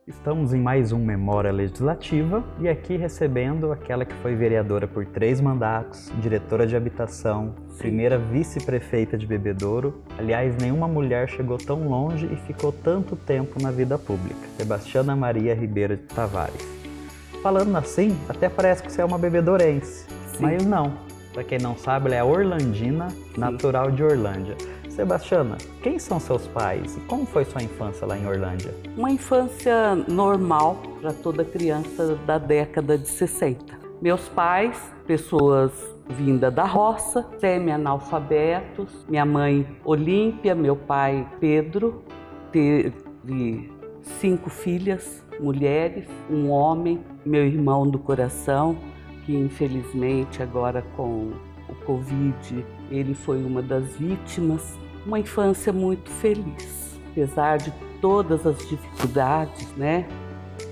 Estamos em mais um Memória Legislativa e aqui recebendo aquela que foi vereadora por 3 mandatos, diretora de habitação, primeira vice-prefeita de Bebedouro. Aliás, nenhuma mulher chegou tão longe e ficou tanto tempo na vida pública. Sebastiana Maria Ribeiro de Tavares. Falando assim, até parece que você é uma bebedourense, mas não. Para quem não sabe, ela é orlandina, natural de Orlândia. Sebastiana, quem são seus pais e como foi sua infância lá em Orlândia? Uma infância normal para toda criança da década de 60. Meus pais, pessoas vindas da roça, semi-analfabetos, minha mãe Olímpia, meu pai Pedro, teve 5 filhas, mulheres, um homem, meu irmão do coração, que infelizmente agora com o Covid, ele foi uma das vítimas. Uma infância muito feliz, apesar de todas as dificuldades, né?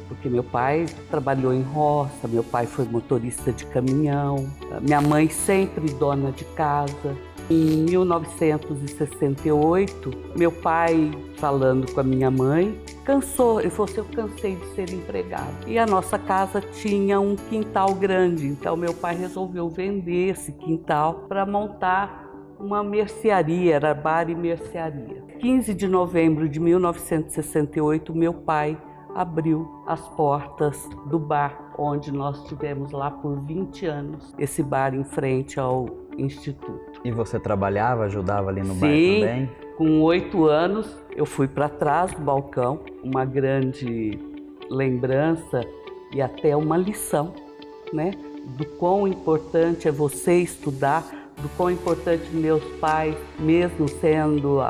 Porque meu pai trabalhou em roça, meu pai foi motorista de caminhão, minha mãe sempre dona de casa. Em 1968, meu pai, falando com a minha mãe, ele falou assim, eu cansei de ser empregado. E a nossa casa tinha um quintal grande, então meu pai resolveu vender esse quintal para montar uma mercearia, era bar e mercearia. 15 de novembro de 1968, meu pai abriu as portas do bar, onde nós tivemos lá por 20 anos, esse bar em frente ao Instituto. E você trabalhava, ajudava ali no bar também? Com 8 anos eu fui para trás do balcão, uma grande lembrança e até uma lição, né? Do quão importante é você estudar, do quão importante meus pais, mesmo sendo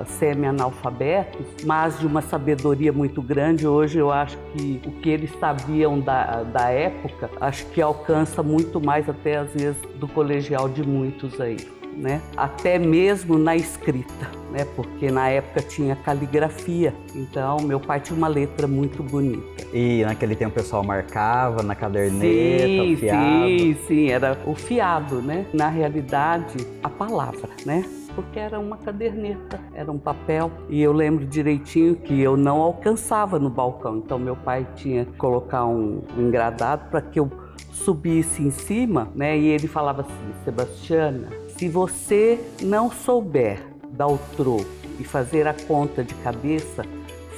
semi-analfabetos, mas de uma sabedoria muito grande. Hoje eu acho que o que eles sabiam da época, acho que alcança muito mais até às vezes do colegial de muitos aí, né? Até mesmo na escrita, né? Porque na época tinha caligrafia, então meu pai tinha uma letra muito bonita. E naquele tempo o pessoal marcava na caderneta, o fiado? Sim, era o fiado, né? Na realidade, a palavra, né? Porque era uma caderneta, era um papel. E eu lembro direitinho que eu não alcançava no balcão, então meu pai tinha que colocar um engradado para que eu subisse em cima, né? E ele falava assim, Sebastiana, se você não souber dar o troco e fazer a conta de cabeça,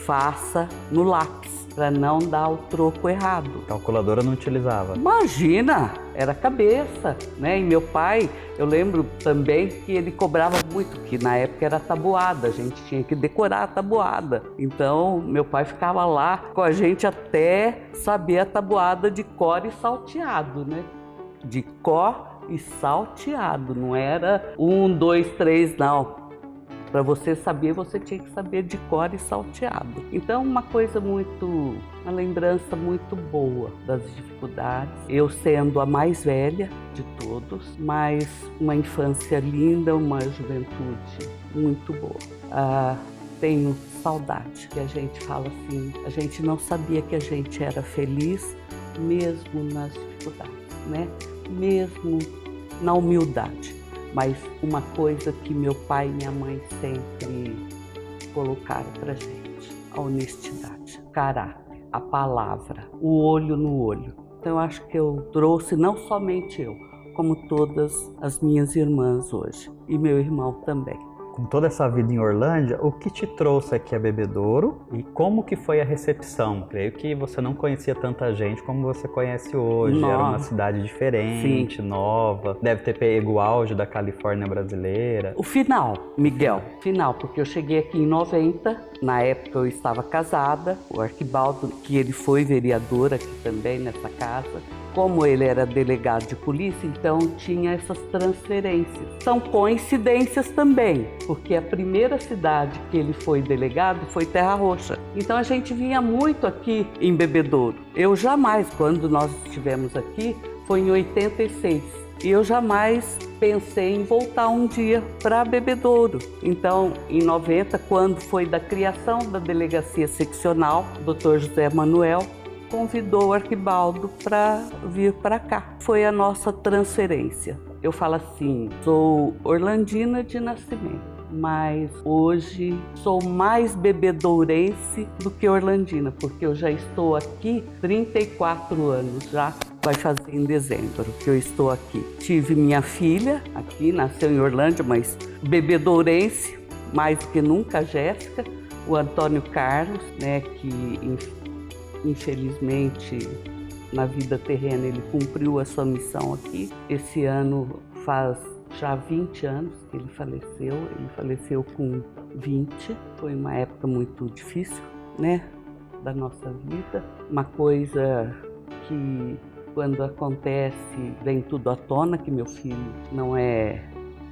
faça no lápis, para não dar o troco errado. Calculadora não utilizava? Imagina, era cabeça, né? E meu pai, eu lembro também que ele cobrava muito, que na época era tabuada, a gente tinha que decorar a tabuada. Então, meu pai ficava lá com a gente até saber a tabuada de cor e salteado, né? De cor e salteado, não era 1, 2, 3, não. Para você saber, você tinha que saber de cor e salteado. Então, uma lembrança muito boa das dificuldades. Eu sendo a mais velha de todos, mas uma infância linda, uma juventude muito boa. Tenho saudade, que a gente fala assim, a gente não sabia que a gente era feliz, mesmo nas dificuldades, né? Mesmo na humildade. Mas uma coisa que meu pai e minha mãe sempre colocaram pra gente, a honestidade, o caráter, a palavra, o olho no olho. Então eu acho que eu trouxe, não somente eu, como todas as minhas irmãs hoje, e meu irmão também. Com toda essa vida em Orlândia, o que te trouxe aqui a Bebedouro e como que foi a recepção? Creio que você não conhecia tanta gente como você conhece hoje. Era uma cidade diferente, nova. Deve ter pego o auge da Califórnia brasileira. O final, Miguel, porque eu cheguei aqui em 90, na época eu estava casada, o Arquibaldo, que ele foi vereador aqui também nessa casa. Como ele era delegado de polícia, então tinha essas transferências. São coincidências também, porque a primeira cidade que ele foi delegado foi Terra Roxa. Então a gente vinha muito aqui em Bebedouro. Eu jamais, quando nós estivemos aqui, foi em 86. E eu jamais pensei em voltar um dia para Bebedouro. Então, em 90, quando foi da criação da delegacia seccional, o Dr. José Manuel convidou o Arquibaldo para vir para cá. Foi a nossa transferência. Eu falo assim, sou orlandina de nascimento, mas hoje sou mais bebedourense do que orlandina, porque eu já estou aqui 34 anos já. Vai fazer em dezembro que eu estou aqui. Tive minha filha aqui, nasceu em Orlândia, mas bebedourense, mais do que nunca, a Jéssica. O Antônio Carlos, né, que infelizmente na vida terrena ele cumpriu a sua missão aqui. Esse ano faz já 20 anos que ele faleceu com 20. Foi uma época muito difícil, né, da nossa vida. Uma coisa que quando acontece vem tudo à tona, que meu filho não é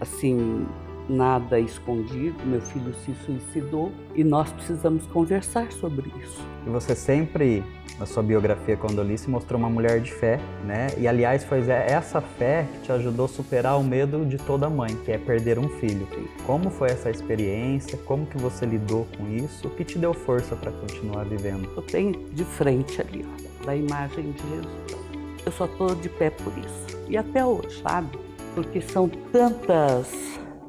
assim nada escondido, meu filho se suicidou e nós precisamos conversar sobre isso. E você sempre, na sua biografia Condolice, mostrou uma mulher de fé, né? E aliás, foi essa fé que te ajudou a superar o medo de toda mãe, que é perder um filho. Como foi essa experiência? Como que você lidou com isso? O que te deu força para continuar vivendo? Eu tenho de frente ali, ó, da imagem de Jesus. Eu só estou de pé por isso. E até hoje, sabe? Porque são tantas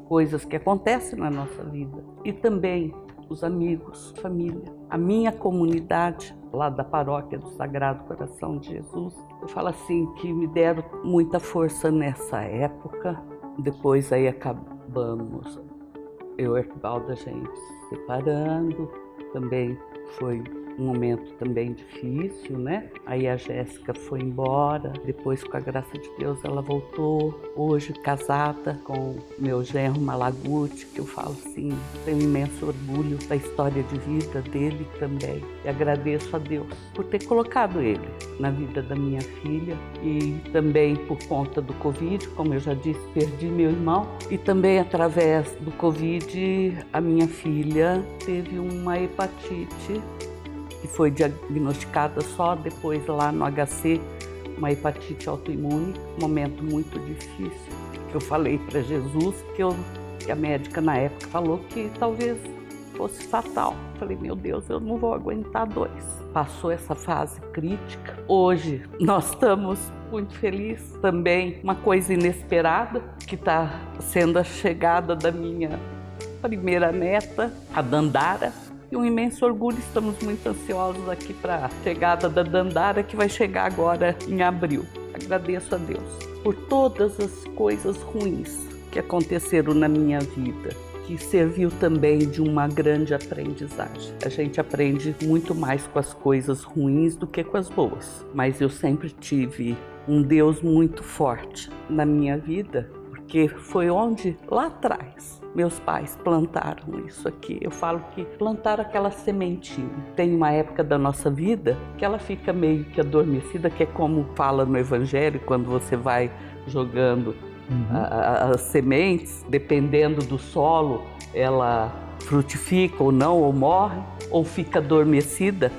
coisas que acontecem na nossa vida. E também os amigos, família, a minha comunidade lá da paróquia do Sagrado Coração de Jesus. Eu falo assim, que me deram muita força nessa época. Depois aí acabamos, eu e Arquibaldo, a gente se separando. Também foi um momento também difícil, né? Aí a Jéssica foi embora, depois com a graça de Deus ela voltou, hoje casada com meu genro Malaguti, que eu falo assim, tenho imenso orgulho da história de vida dele também. E agradeço a Deus por ter colocado ele na vida da minha filha e também por conta do Covid, como eu já disse, perdi meu irmão e também através do Covid a minha filha teve uma hepatite que foi diagnosticada só depois lá no HC, uma hepatite autoimune, um momento muito difícil, que eu falei para Jesus, que a médica na época falou que talvez fosse fatal. Falei, meu Deus, eu não vou aguentar 2. Passou essa fase crítica. Hoje nós estamos muito felizes também, uma coisa inesperada, que está sendo a chegada da minha primeira neta, a Dandara. E um imenso orgulho, estamos muito ansiosos aqui para a chegada da Dandara, que vai chegar agora em abril. Agradeço a Deus por todas as coisas ruins que aconteceram na minha vida, que serviu também de uma grande aprendizagem. A gente aprende muito mais com as coisas ruins do que com as boas, mas eu sempre tive um Deus muito forte na minha vida, porque foi onde, lá atrás, meus pais plantaram isso aqui. Eu falo que plantaram aquela sementinha. Tem uma época da nossa vida que ela fica meio que adormecida, que é como fala no Evangelho, quando você vai jogando as sementes, dependendo do solo, ela frutifica ou não, ou morre, ou fica adormecida.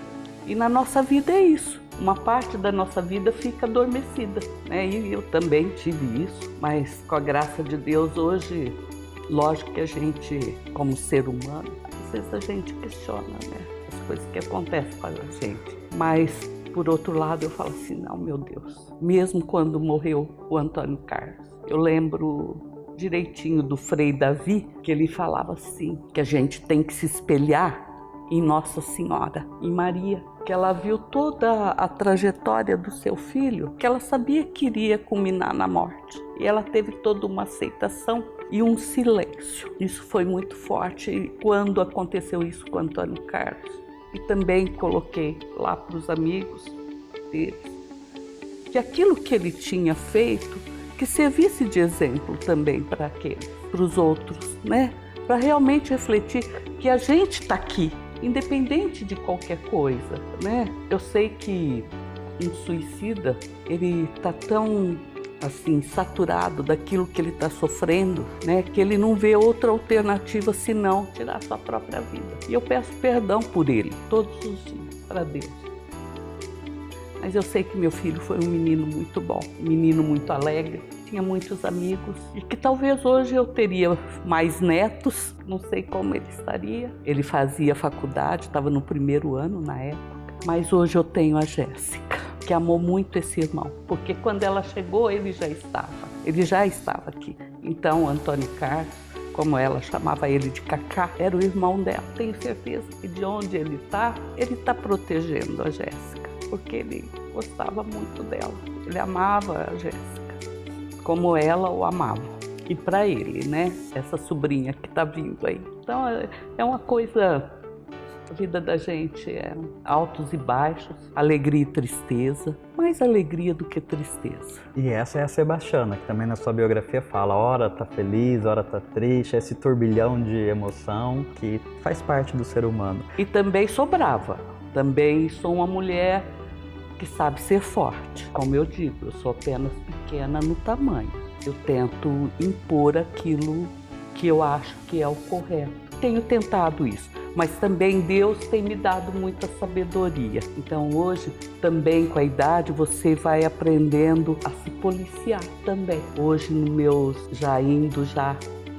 E na nossa vida é isso. Uma parte da nossa vida fica adormecida, né? E eu também tive isso, mas com a graça de Deus hoje, lógico que a gente, como ser humano, às vezes a gente questiona, né, as coisas que acontecem com a gente. Mas, por outro lado, eu falo assim, não, meu Deus, mesmo quando morreu o Antônio Carlos, eu lembro direitinho do Frei Davi, que ele falava assim, que a gente tem que se espelhar em Nossa Senhora, em Maria, que ela viu toda a trajetória do seu filho, que ela sabia que iria culminar na morte. E ela teve toda uma aceitação e um silêncio. Isso foi muito forte quando aconteceu isso com Antônio Carlos. E também coloquei lá para os amigos deles, que aquilo que ele tinha feito, que servisse de exemplo também para aqueles, para os outros, né? Para realmente refletir que a gente está aqui, independente de qualquer coisa, né? Eu sei que um suicida, ele está tão assim saturado daquilo que ele está sofrendo, né? Que ele não vê outra alternativa senão tirar sua própria vida. E eu peço perdão por ele todos os dias para Deus. Mas eu sei que meu filho foi um menino muito bom, um menino muito alegre, tinha muitos amigos e que talvez hoje eu teria mais netos, não sei como ele estaria. Ele fazia faculdade, estava no 1º ano na época, mas hoje eu tenho a Jéssica, que amou muito esse irmão, porque quando ela chegou ele já estava aqui. Então Antônio Carlos, como ela chamava ele de Cacá, era o irmão dela. Tenho certeza que de onde ele está protegendo a Jéssica, porque ele gostava muito dela. Ele amava a Jéssica, como ela o amava. E para ele, né, essa sobrinha que está vindo aí. Então é uma coisa, a vida da gente é altos e baixos, alegria e tristeza, mais alegria do que tristeza. E essa é a Sebastiana, que também na sua biografia fala, ora tá feliz, ora tá triste, esse turbilhão de emoção que faz parte do ser humano. E também sou brava, também sou uma mulher que sabe ser forte. Como eu digo, eu sou apenas pequena no tamanho. Eu tento impor aquilo que eu acho que é o correto. Tenho tentado isso, mas também Deus tem me dado muita sabedoria. Então hoje, também com a idade, você vai aprendendo a se policiar também. Hoje, no meus,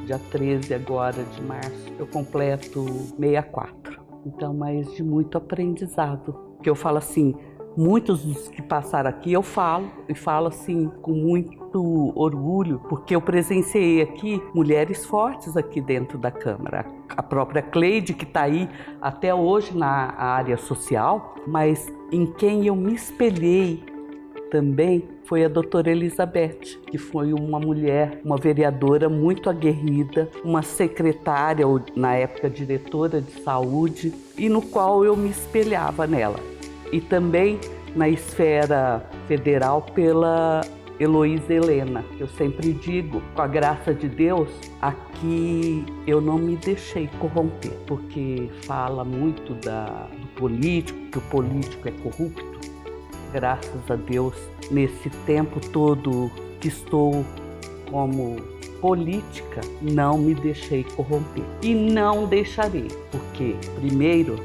dia 13 agora de março, eu completo 64. Então, mas de muito aprendizado. Que eu falo assim, muitos dos que passaram aqui eu falo, e falo assim com muito orgulho, porque eu presenciei aqui mulheres fortes aqui dentro da Câmara. A própria Cleide, que está aí até hoje na área social, mas em quem eu me espelhei também foi a doutora Elizabeth, que foi uma mulher, uma vereadora muito aguerrida, uma secretária, ou na época diretora de saúde, e no qual eu me espelhava nela. E também na esfera federal pela Heloísa Helena. Eu sempre digo, com a graça de Deus, aqui eu não me deixei corromper, porque fala muito do político, que o político é corrupto. Graças a Deus, nesse tempo todo que estou como política, não me deixei corromper. E não deixarei, porque, primeiro,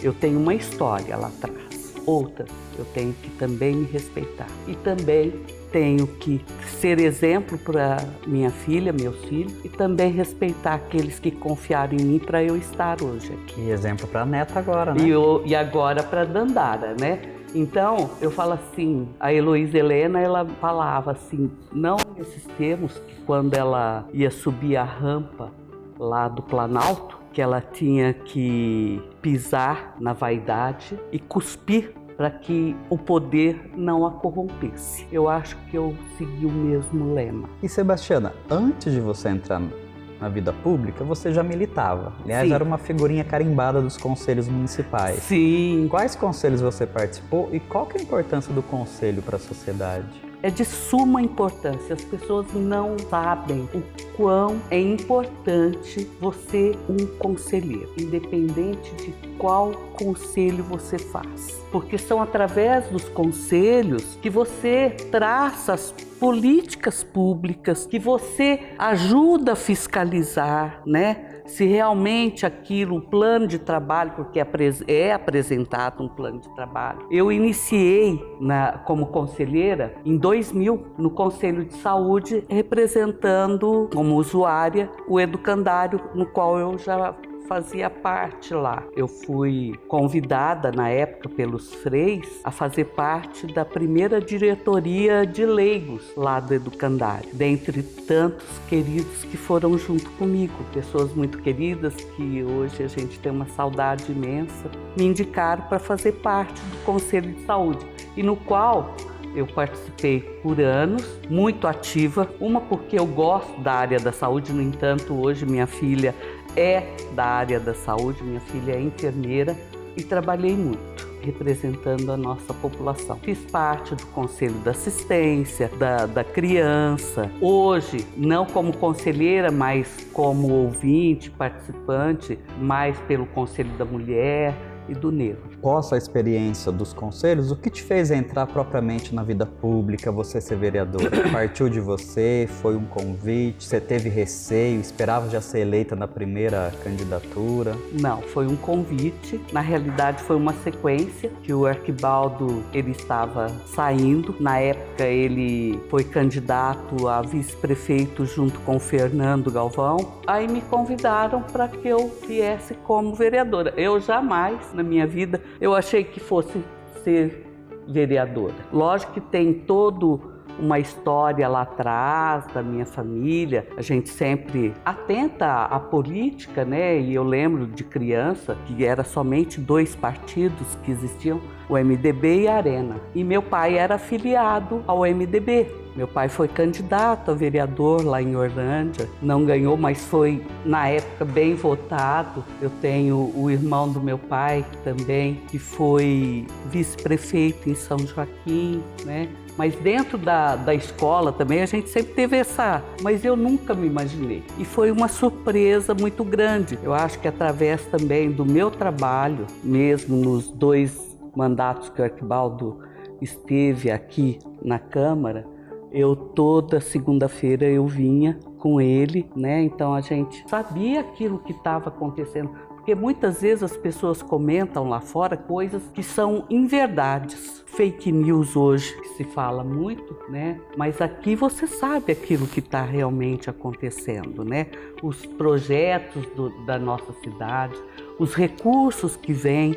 eu tenho uma história lá atrás. Outra, eu tenho que também me respeitar. E também tenho que ser exemplo para minha filha, meus filhos, e também respeitar aqueles que confiaram em mim para eu estar hoje aqui. E exemplo para a neta agora, né? E agora para a Dandara, né? Então, eu falo assim, a Heloísa Helena, ela falava assim, não nesses termos, que quando ela ia subir a rampa lá do Planalto, que ela tinha que pisar na vaidade e cuspir para que o poder não a corrompesse. Eu acho que eu segui o mesmo lema. E Sebastiana, antes de você entrar na vida pública, você já militava. Aliás, Sim. Era uma figurinha carimbada dos conselhos municipais. Sim. Quais conselhos você participou e qual que é a importância do conselho para a sociedade? É de suma importância. As pessoas não sabem o quão é importante você um conselheiro, independente de qual conselho você faz. Porque são através dos conselhos que você traça as políticas públicas, que você ajuda a fiscalizar, né? Se realmente aquilo, um plano de trabalho, porque é apresentado um plano de trabalho. Eu iniciei como conselheira em 2000 no Conselho de Saúde, representando como usuária o educandário, no qual eu já fazia parte lá. Eu fui convidada na época pelos freis a fazer parte da primeira diretoria de leigos lá do educandário, dentre tantos queridos que foram junto comigo, pessoas muito queridas que hoje a gente tem uma saudade imensa, me indicaram para fazer parte do Conselho de Saúde, e no qual eu participei por anos, muito ativa, uma porque eu gosto da área da saúde, no entanto, hoje minha filha é da área da saúde, minha filha é enfermeira, e trabalhei muito representando a nossa população. Fiz parte do Conselho da Assistência, da Criança. Hoje, não como conselheira, mas como ouvinte, participante, mais pelo Conselho da Mulher e do Negro. Após a experiência dos conselhos, o que te fez entrar propriamente na vida pública, você ser vereadora? Partiu de você? Foi um convite? Você teve receio? Esperava já ser eleita na primeira candidatura? Não, foi um convite. Na realidade, foi uma sequência que o Arquibaldo, ele estava saindo. Na época, ele foi candidato a vice-prefeito junto com o Fernando Galvão. Aí me convidaram para que eu viesse como vereadora. Eu jamais, na minha vida, eu achei que fosse ser vereadora. Lógico que tem todo uma história lá atrás da minha família. A gente sempre atenta à política, né? E eu lembro de criança que era somente 2 partidos que existiam, o MDB e a Arena. E meu pai era afiliado ao MDB. Meu pai foi candidato a vereador lá em Orlândia, não ganhou, mas foi, na época, bem votado. Eu tenho o irmão do meu pai também, que foi vice-prefeito em São Joaquim, né? Mas dentro da escola também a gente sempre teve essa... Mas eu nunca me imaginei. E foi uma surpresa muito grande. Eu acho que através também do meu trabalho, mesmo nos 2 mandatos que o Arquibaldo esteve aqui na Câmara, toda segunda-feira eu vinha com ele, né? Então a gente sabia aquilo que estava acontecendo, porque muitas vezes as pessoas comentam lá fora coisas que são inverdades, fake news hoje, que se fala muito, né? Mas aqui você sabe aquilo que está realmente acontecendo, né? Os projetos da nossa cidade, os recursos que vêm,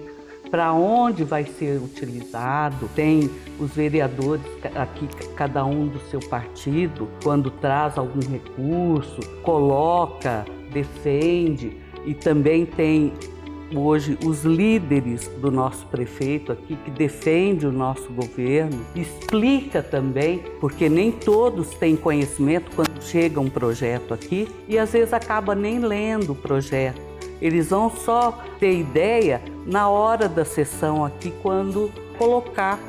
para onde vai ser utilizado. Tem os vereadores aqui, cada um do seu partido, quando traz algum recurso, coloca, defende, e também tem hoje os líderes do nosso prefeito aqui que defende o nosso governo, explica também, porque nem todos têm conhecimento quando chega um projeto aqui e às vezes acaba nem lendo o projeto. Eles vão só ter ideia na hora da sessão aqui, quando colocar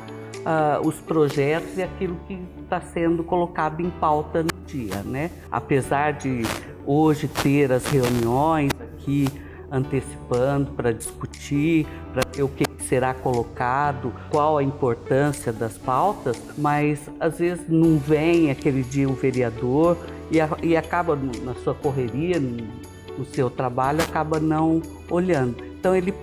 os projetos e aquilo que está sendo colocado em pauta no dia, né? Apesar de hoje ter as reuniões aqui antecipando para discutir, para ver o que será colocado, qual a importância das pautas, mas às vezes não vem aquele dia o vereador e acaba na sua correria, no seu trabalho, acaba não olhando. Então ele,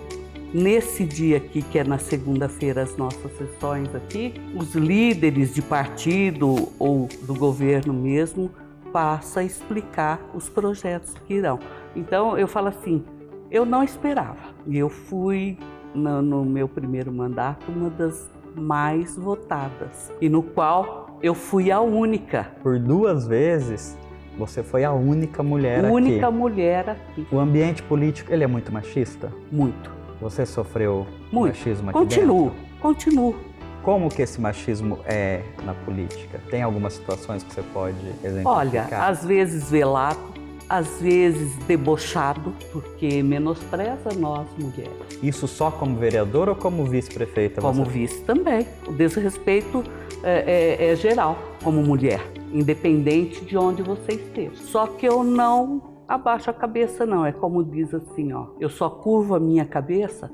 nesse dia aqui, que é na segunda-feira, as nossas sessões aqui, os líderes de partido ou do governo mesmo passa a explicar os projetos que irão. Então eu falo assim, eu não esperava. E eu fui, no meu primeiro mandato, uma das mais votadas, e no qual eu fui a única. Por 2 vezes, você foi a única mulher aqui. Única mulher aqui. O ambiente político, ele é muito machista? Muito. Você sofreu muito. Machismo aqui dentro? Continuo. Como que esse machismo é na política? Tem algumas situações que você pode exemplificar? Olha, às vezes velado, às vezes debochado, porque menospreza nós mulheres. Isso só como vereadora ou como vice-prefeita? Como vice também. O desrespeito é geral, como mulher, independente de onde você esteja. Só que eu não abaixo a cabeça, não. É como diz assim, ó, eu só curvo a minha cabeça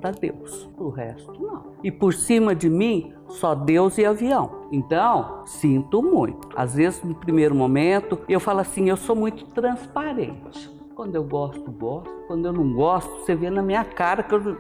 para Deus, o resto não. E por cima de mim, só Deus e avião. Então, sinto muito. Às vezes, no primeiro momento, eu falo assim, eu sou muito transparente. Quando eu gosto, gosto. Quando eu não gosto, você vê na minha cara que eu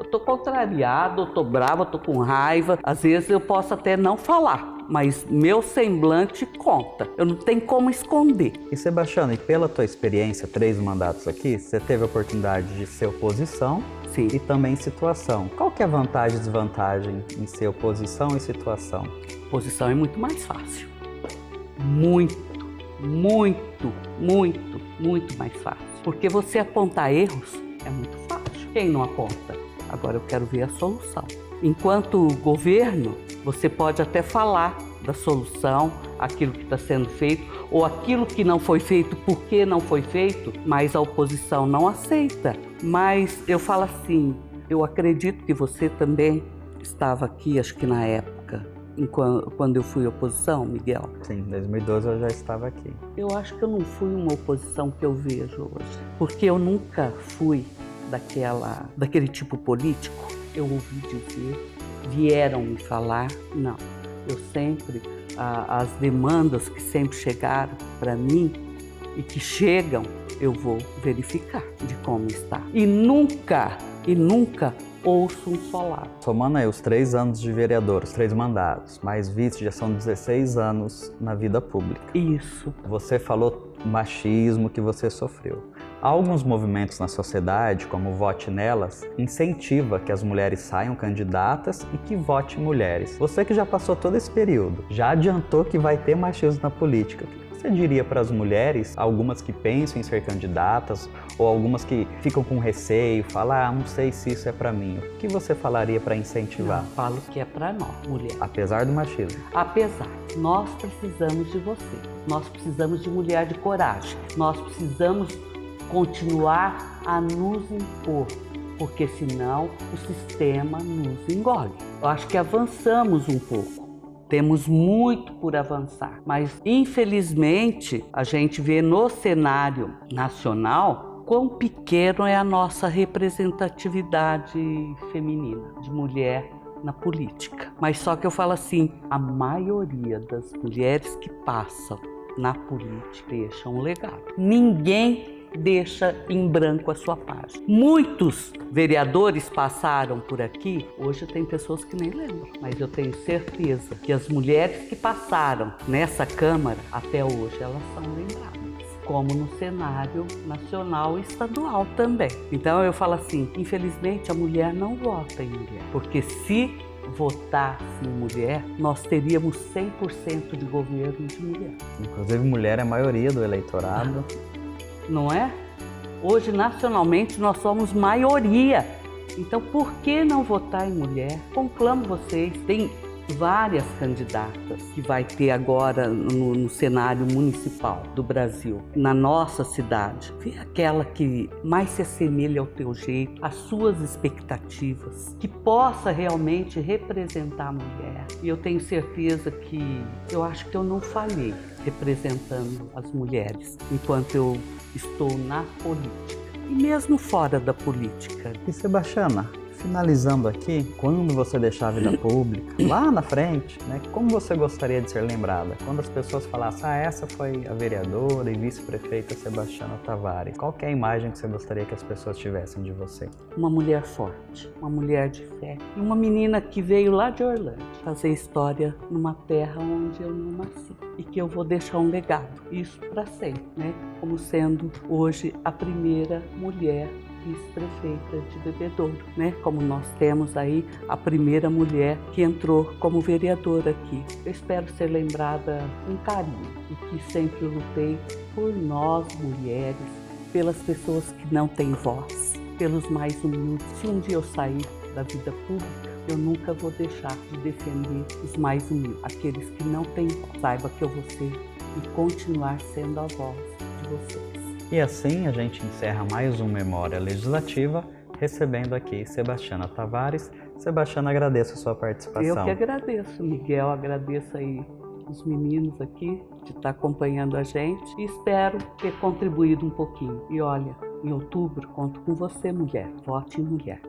tô contrariado, eu tô brava, eu tô com raiva. Às vezes eu posso até não falar, mas meu semblante conta. Eu não tenho como esconder. E Sebastiana, e pela tua experiência, 3 mandatos aqui, você teve a oportunidade de ser oposição. Sim. E também situação. Qual que é a vantagem e desvantagem em ser oposição e situação? Oposição é muito mais fácil. Muito, muito, muito, muito mais fácil. Porque você apontar erros é muito fácil. Quem não aponta? Agora eu quero ver a solução. Enquanto governo, você pode até falar da solução, aquilo que está sendo feito, ou aquilo que não foi feito, por que não foi feito, mas a oposição não aceita. Mas eu falo assim, eu acredito que você também estava aqui, acho que na época, quando eu fui oposição, Miguel. Sim, em 2012 eu já estava aqui. Eu acho que eu não fui uma oposição que eu vejo hoje, porque eu nunca fui daquele tipo político. Eu ouvi dizer, vieram me falar, não. Eu sempre, as demandas que sempre chegaram para mim e que chegam, eu vou verificar de como está. E nunca ouço um só lado. Somando aí os 3 anos de vereador, os 3 mandatos, mais vice, já são 16 anos na vida pública. Isso. Você falou machismo que você sofreu. Há alguns movimentos na sociedade, como o Vote Nelas, incentiva que as mulheres saiam candidatas e que votem mulheres. Você que já passou todo esse período, já adiantou que vai ter machismo na política. O que você diria para as mulheres, algumas que pensam em ser candidatas ou algumas que ficam com receio, falam, não sei se isso é para mim. O que você falaria para incentivar? Não, falo que é para nós, mulher. Apesar do machismo. Apesar, nós precisamos de você. Nós precisamos de mulher de coragem. Nós precisamos continuar a nos impor, porque senão o sistema nos engole. Eu acho que avançamos um pouco, temos muito por avançar, mas infelizmente a gente vê no cenário nacional quão pequeno é a nossa representatividade feminina, de mulher na política. Mas só que eu falo assim, a maioria das mulheres que passam na política deixam um legado. Ninguém deixa em branco a sua página. Muitos vereadores passaram por aqui, hoje tem pessoas que nem lembram, mas eu tenho certeza que as mulheres que passaram nessa Câmara, até hoje, elas são lembradas, como no cenário nacional e estadual também. Então eu falo assim, infelizmente a mulher não vota em mulher, porque se votasse em mulher, nós teríamos 100% de governo de mulher. Inclusive, mulher é a maioria do eleitorado. Não é? Hoje, nacionalmente, nós somos maioria. Então, por que não votar em mulher? Conclamo vocês, tem várias candidatas que vai ter agora no cenário municipal do Brasil, na nossa cidade. Vê aquela que mais se assemelha ao teu jeito, às suas expectativas, que possa realmente representar a mulher. E eu tenho certeza que, eu acho que eu não falhei representando as mulheres enquanto eu estou na política e mesmo fora da política. E Sebastiana, finalizando aqui, quando você deixar a vida pública, lá na frente, né, como você gostaria de ser lembrada? Quando as pessoas falassem, essa foi a vereadora e vice-prefeita Sebastiana Tavares, qual que é a imagem que você gostaria que as pessoas tivessem de você? Uma mulher forte, uma mulher de fé e uma menina que veio lá de Orlândia fazer história numa terra onde eu não nasci e que eu vou deixar um legado, isso para sempre, né? Como sendo hoje a primeira mulher vice-prefeita de Bebedouro, né? Como nós temos aí a primeira mulher que entrou como vereadora aqui. Eu espero ser lembrada com carinho e que sempre lutei por nós mulheres, pelas pessoas que não têm voz, pelos mais humildes. Se um dia eu sair da vida pública, eu nunca vou deixar de defender os mais humildes, aqueles que não têm voz. Saiba que eu vou ser e continuar sendo a voz de vocês. E assim a gente encerra mais uma Memória Legislativa, recebendo aqui Sebastiana Tavares. Sebastiana, agradeço a sua participação. Eu que agradeço, Miguel, agradeço aí os meninos aqui de estar acompanhando a gente e espero ter contribuído um pouquinho. E olha, em outubro conto com você, mulher. Vote em mulher.